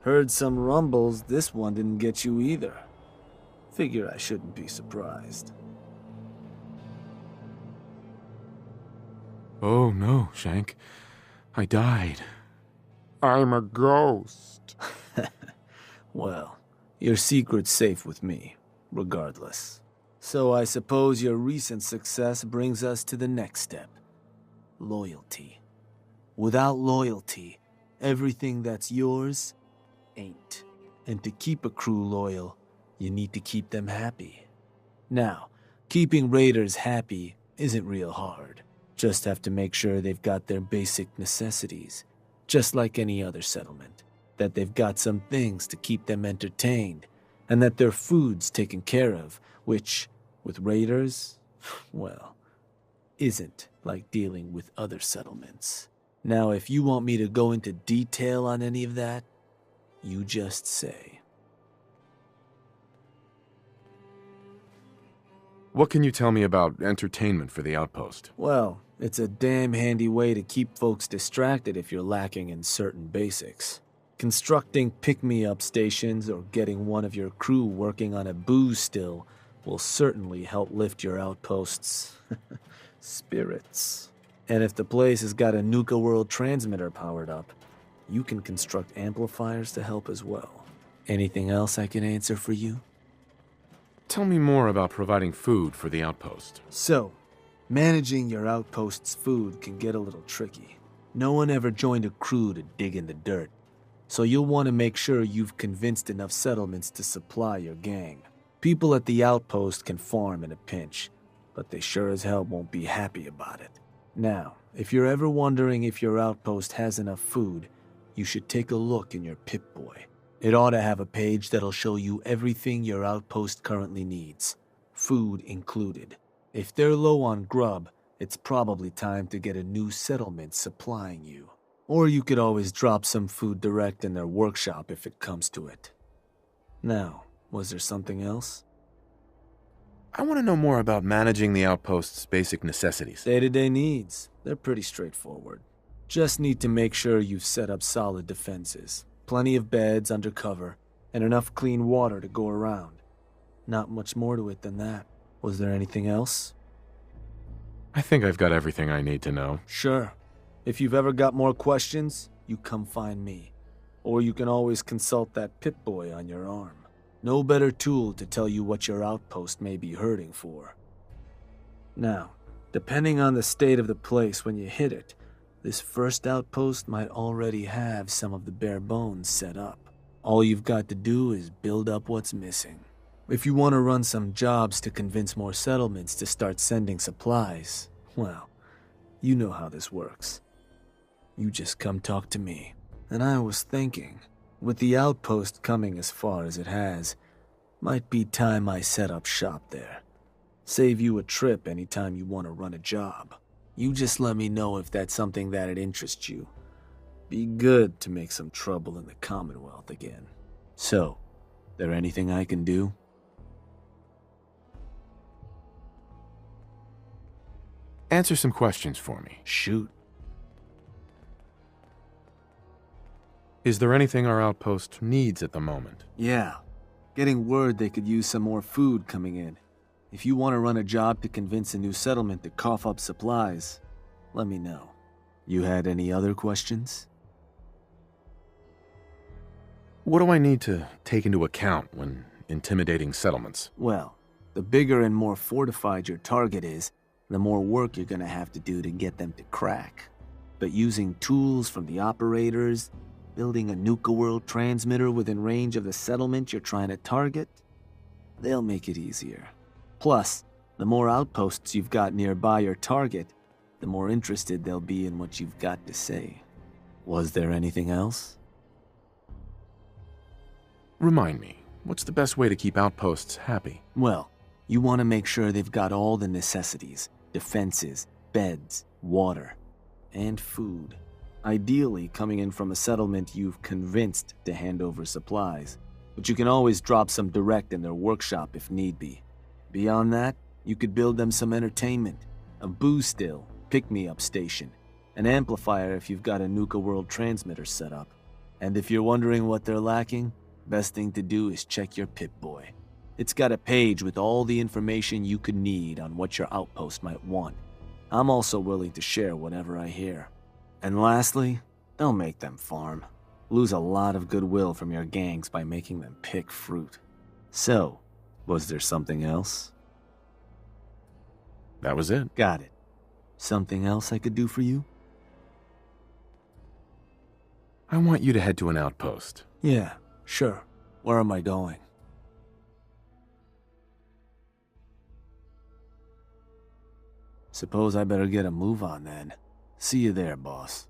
Heard some rumbles this one didn't get you either. Figure I shouldn't be surprised. Oh no, Shank. I died. I'm a ghost. Well, your secret's safe with me, regardless. So I suppose your recent success brings us to the next step. Loyalty. Without loyalty, everything that's yours ain't. And to keep a crew loyal, you need to keep them happy. Now, keeping raiders happy isn't real hard. Just have to make sure they've got their basic necessities, just like any other settlement. That they've got some things to keep them entertained, and that their food's taken care of, which, with raiders, well, isn't like dealing with other settlements. Now, if you want me to go into detail on any of that, you just say. What can you tell me about entertainment for the outpost? Well, it's a damn handy way to keep folks distracted if you're lacking in certain basics. Constructing pick-me-up stations or getting one of your crew working on a booze still will certainly help lift your outpost's spirits. And if the place has got a Nuka World transmitter powered up, you can construct amplifiers to help as well. Anything else I can answer for you? Tell me more about providing food for the outpost. So, managing your outpost's food can get a little tricky. No one ever joined a crew to dig in the dirt, so you'll want to make sure you've convinced enough settlements to supply your gang. People at the outpost can farm in a pinch, but they sure as hell won't be happy about it. Now, if you're ever wondering if your outpost has enough food, you should take a look in your Pip-Boy. It ought to have a page that'll show you everything your outpost currently needs, food included. If they're low on grub, it's probably time to get a new settlement supplying you. Or you could always drop some food direct in their workshop if it comes to it. Now, was there something else? I want to know more about managing the outpost's basic necessities. Day-to-day needs. They're pretty straightforward. Just need to make sure you've set up solid defenses. Plenty of beds under cover, and enough clean water to go around. Not much more to it than that. Was there anything else? I think I've got everything I need to know. Sure. If you've ever got more questions, you come find me. Or you can always consult that Pip-Boy on your arm. No better tool to tell you what your outpost may be hurting for. Now, depending on the state of the place when you hit it, this first outpost might already have some of the bare bones set up. All you've got to do is build up what's missing. If you want to run some jobs to convince more settlements to start sending supplies, well, you know how this works. You just come talk to me. And I was thinking, with the outpost coming as far as it has, might be time I set up shop there. Save you a trip anytime you want to run a job. You just let me know if that's something that'd interest you. Be good to make some trouble in the Commonwealth again. So, there anything I can do? Answer some questions for me. Shoot. Is there anything our outpost needs at the moment? Yeah. Getting word they could use some more food coming in. If you want to run a job to convince a new settlement to cough up supplies, let me know. You had any other questions? What do I need to take into account when intimidating settlements? Well, the bigger and more fortified your target is, the more work you're gonna have to do to get them to crack. But using tools from the operators, building a Nuka World transmitter within range of the settlement you're trying to target, they'll make it easier. Plus, the more outposts you've got nearby your target, the more interested they'll be in what you've got to say. Was there anything else? Remind me, what's the best way to keep outposts happy? Well, you want to make sure they've got all the necessities, defenses, beds, water, and food. Ideally coming in from a settlement you've convinced to hand over supplies, but you can always drop some direct in their workshop if need be. Beyond that, you could build them some entertainment, a booze still, pick-me-up station, an amplifier if you've got a Nuka World transmitter set up. And if you're wondering what they're lacking, best thing to do is check your Pip-Boy. It's got a page with all the information you could need on what your outpost might want. I'm also willing to share whatever I hear. And lastly, don't make them farm. Lose a lot of goodwill from your gangs by making them pick fruit. So, was there something else? That was it. Got it. Something else I could do for you? I want you to head to an outpost. Yeah, sure. Where am I going? Suppose I better get a move on then. See you there, boss.